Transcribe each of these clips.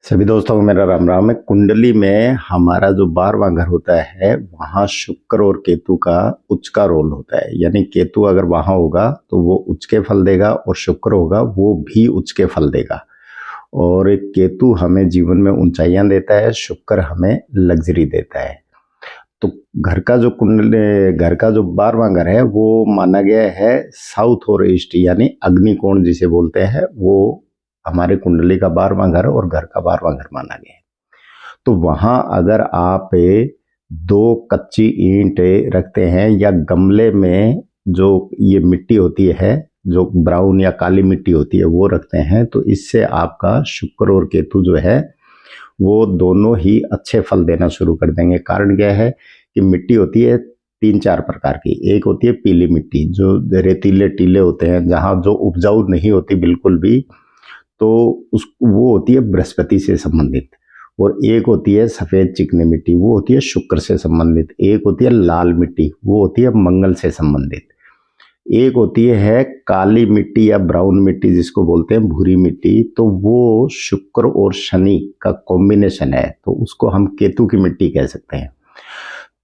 सभी दोस्तों को मेरा राम राम है। कुंडली में हमारा जो 12वां घर होता है वहाँ शुक्र और केतु का उच्च का रोल होता है। यानी केतु अगर वहाँ होगा तो वो उच्च के फल देगा और शुक्र होगा वो भी उच्च के फल देगा। और केतु हमें जीवन में ऊंचाइयां देता है, शुक्र हमें लग्जरी देता है। तो घर का जो 12वां घर है वो माना गया है साउथ और ईस्ट, यानी अग्निकोण जिसे बोलते हैं, वो हमारे कुंडली का 12वां घर और घर का 12वां घर माना गया है। तो वहां अगर आप दो कच्ची ईंट रखते हैं या गमले में जो ये मिट्टी होती है, जो ब्राउन या काली मिट्टी होती है, वो रखते हैं, तो इससे आपका शुक्र और केतु जो है वो दोनों ही अच्छे फल देना शुरू कर देंगे। कारण क्या है कि मिट्टी होती है 3-4 प्रकार की। एक होती है पीली मिट्टी, जो रेतीले टीले होते हैं, जहाँ जो उपजाऊ नहीं होती बिल्कुल भी, तो उस वो होती है बृहस्पति से संबंधित। और एक होती है सफेद चिकनी मिट्टी, वो होती है शुक्र से संबंधित। एक होती है लाल मिट्टी, वो होती है मंगल से संबंधित। एक होती है काली मिट्टी या ब्राउन मिट्टी जिसको बोलते हैं भूरी मिट्टी, तो वो शुक्र और शनि का कॉम्बिनेशन है, तो उसको हम केतु की मिट्टी कह सकते हैं।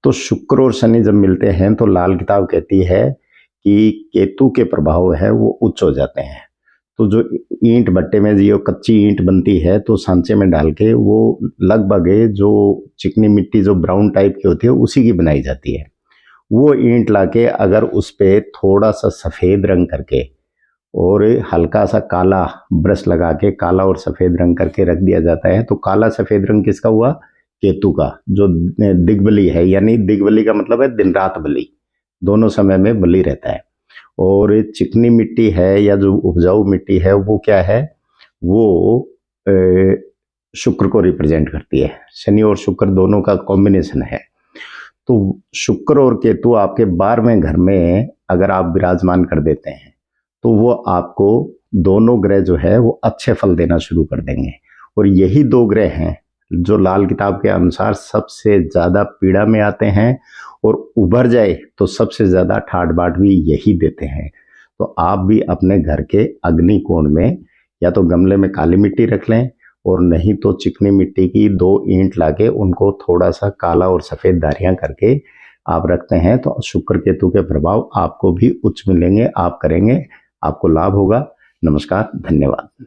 तो शुक्र और शनि जब मिलते हैं तो लाल किताब कहती है कि केतु के प्रभाव है वो उच्च हो जाते हैं। तो जो ईंट भट्टे में जो कच्ची ईंट बनती है तो सांचे में डाल के वो लगभग जो चिकनी मिट्टी जो ब्राउन टाइप की होती है उसी की बनाई जाती है। वो ईंट लाके अगर उस पे थोड़ा सा सफ़ेद रंग करके और हल्का सा काला ब्रश लगा के काला और सफ़ेद रंग करके रख दिया जाता है, तो काला सफ़ेद रंग किसका हुआ? केतु का, जो दिग्बली है। यानी दिग्बली का मतलब है दिन रात बली, दोनों समय में बली रहता है। और चिकनी मिट्टी है या जो उपजाऊ मिट्टी है वो क्या है? वो शुक्र को रिप्रेजेंट करती है। शनि और शुक्र दोनों का कॉम्बिनेशन है। तो शुक्र और केतु आपके 12वें घर में अगर आप विराजमान कर देते हैं तो वो आपको दोनों ग्रह जो है वो अच्छे फल देना शुरू कर देंगे। और यही दो ग्रह हैं जो लाल किताब के अनुसार सबसे ज़्यादा पीड़ा में आते हैं, और उभर जाए तो सबसे ज़्यादा ठाट बाट भी यही देते हैं। तो आप भी अपने घर के अग्निकोण में या तो गमले में काली मिट्टी रख लें, और नहीं तो चिकनी मिट्टी की 2 ईंट लाके उनको थोड़ा सा काला और सफ़ेद धारियाँ करके आप रखते हैं, तो शुक्र केतु के प्रभाव आपको भी उच्च मिलेंगे। आप करेंगे, आपको लाभ होगा। नमस्कार, धन्यवाद।